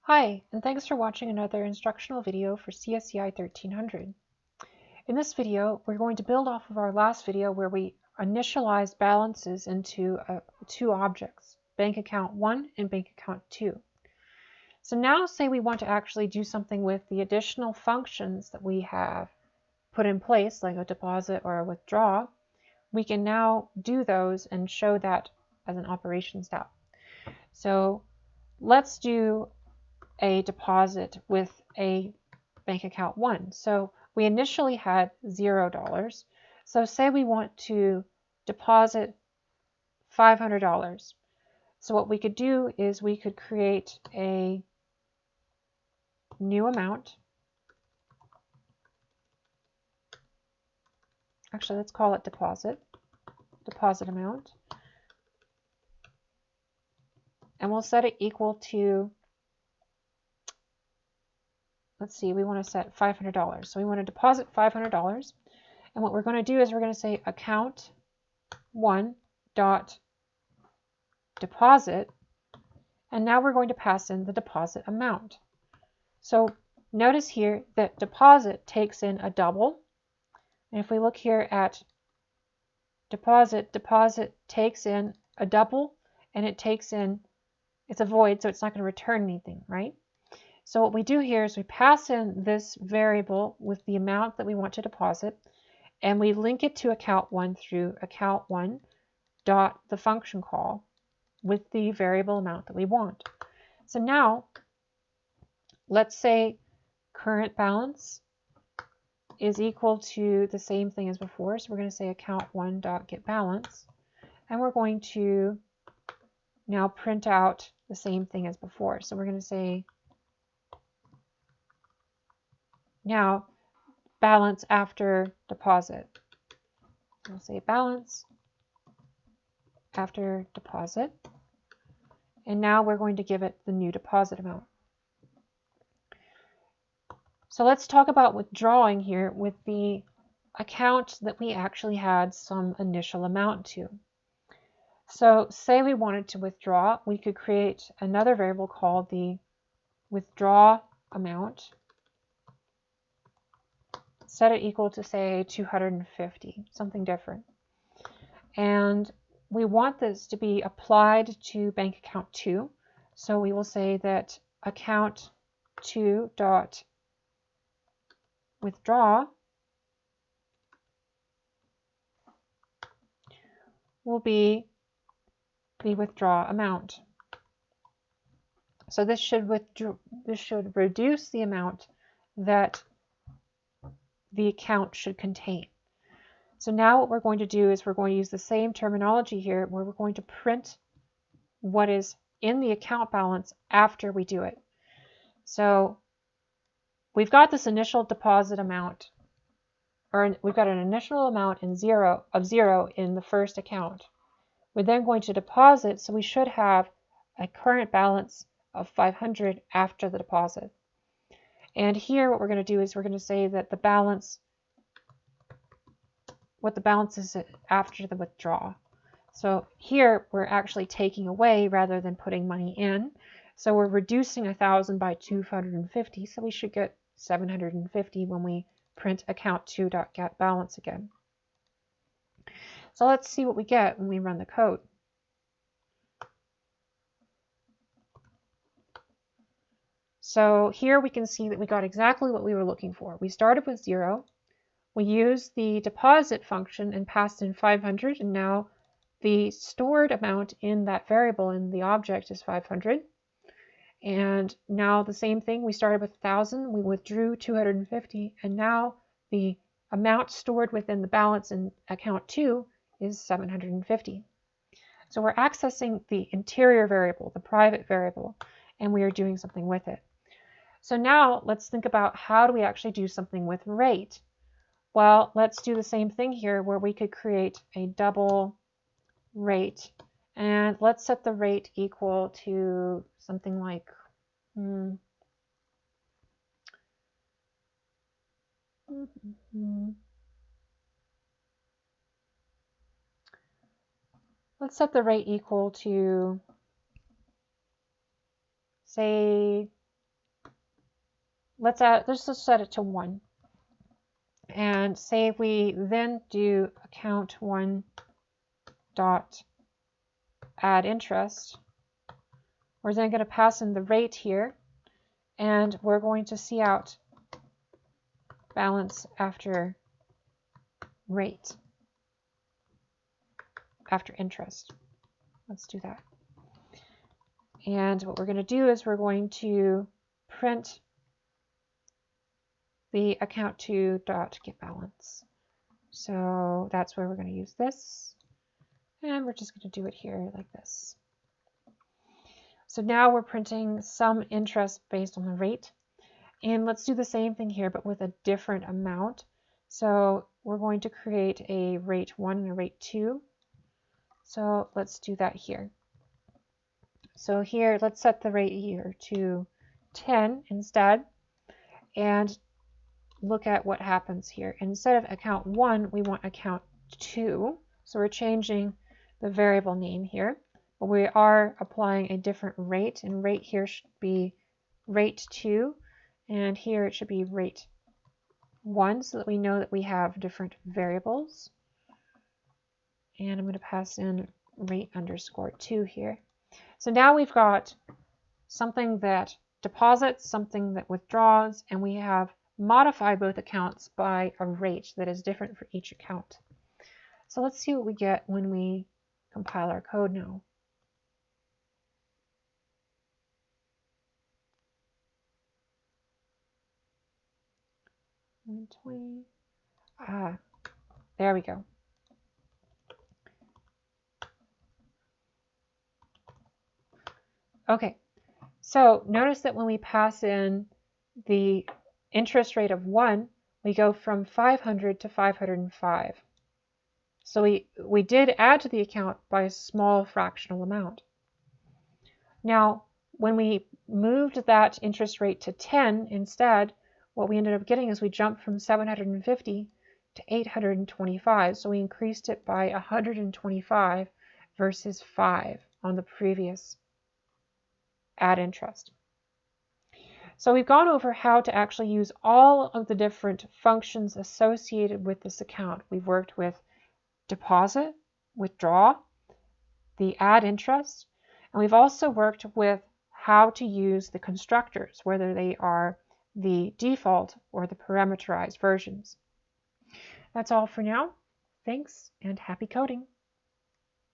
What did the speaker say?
Hi, and thanks for watching another instructional video for CSCI 1300. In this video, we're going to build off of our last video where we initialized balances into two objects, bank account 1 and bank account 2. So now say we want to actually do something with the additional functions that we have put in place, like a deposit or a withdraw. We can now do those and show that as an operation step. So let's do a deposit with a bank account 1. So we initially had $0. So say we want to deposit $500. So what we could do is we could create a new amount. Actually, let's call it deposit amount. And we'll set it equal to, let's see, we want to set $500. So we want to deposit $500. And what we're going to do is we're going to say account 1 dot deposit, and now we're going to pass in the deposit amount. So notice here that deposit takes in a double, and if we look here at deposit takes in a double, and it's a void, so it's not going to return anything, right? So what we do here is we pass in this variable with the amount that we want to deposit, and we link it to account 1 through account 1 dot the function call with the variable amount that we want. So now let's say current balance is equal to the same thing as before. So we're going to say account 1 dot get balance, and we're going to now print out the same thing as before. So we're going to say now balance after deposit. We'll say balance after deposit, and now we're going to give it the new deposit amount. So let's talk about withdrawing here with the account that we actually had some initial amount to. So say we wanted to withdraw, we could create another variable called the withdraw amount, set it equal to say 250, something different. And we want this to be applied to bank account 2. So we will say that account 2 dot withdraw will be the withdraw amount. So this should reduce the amount that the account should contain. So now what we're going to do is we're going to use the same terminology here where we're going to print what is in the account balance after we do it. So we've got this initial deposit amount, or we've got an initial amount of zero in the first account. We're then going to deposit, so we should have a current balance of 500 after the deposit. And here what we're going to do is we're going to say that the balance, what the balance is after the withdraw. So here we're actually taking away rather than putting money in. So we're reducing 1,000 by 250, so we should get 750 when we print account 2.get balance again. So let's see what we get when we run the code. So here we can see that we got exactly what we were looking for. We started with 0. We used the deposit function and passed in 500, and now the stored amount in that variable in the object is 500. And now the same thing, we started with 1,000, we withdrew 250, and now the amount stored within the balance in account 2 is 750. So we're accessing the interior variable, the private variable, and we are doing something with it. So now let's think about how do we actually do something with rate. Well, let's do the same thing here where we could create a double rate, and let's set the rate equal to something like let's set the rate equal to, say, let's just set it to 1. And say we then do account 1 dot add interest. We're then going to pass in the rate here, and we're going to see out balance after rate, after interest. Let's do that. And what we're going to do is we're going to print the account 2 dot get balance. So that's where we're going to use this. And we're just going to do it here like this. So now we're printing some interest based on the rate. And let's do the same thing here, but with a different amount. So we're going to create a rate 1 and a rate 2. So let's do that here. So here, let's set the rate here to 10 instead. And look at what happens here. Instead of account 1, we want account 2. So we're changing the variable name here. But we are applying a different rate, and rate here should be rate 2, and here it should be rate 1, so that we know that we have different variables. And I'm going to pass in rate underscore 2 here. So now we've got something that deposits, something that withdraws, and we have modified both accounts by a rate that is different for each account. So let's see what we get when we compile our code now. 120. There we go. Okay, so notice that when we pass in the interest rate of 1, we go from 500 to 505. So we did add to the account by a small fractional amount. Now, when we moved that interest rate to 10 instead, what we ended up getting is we jumped from 750 to 825. So we increased it by 125 versus 5 on the previous add interest. So we've gone over how to actually use all of the different functions associated with this account. We've worked with deposit, withdraw, the add interest, and we've also worked with how to use the constructors, whether they are the default or the parameterized versions. That's all for now. Thanks and happy coding.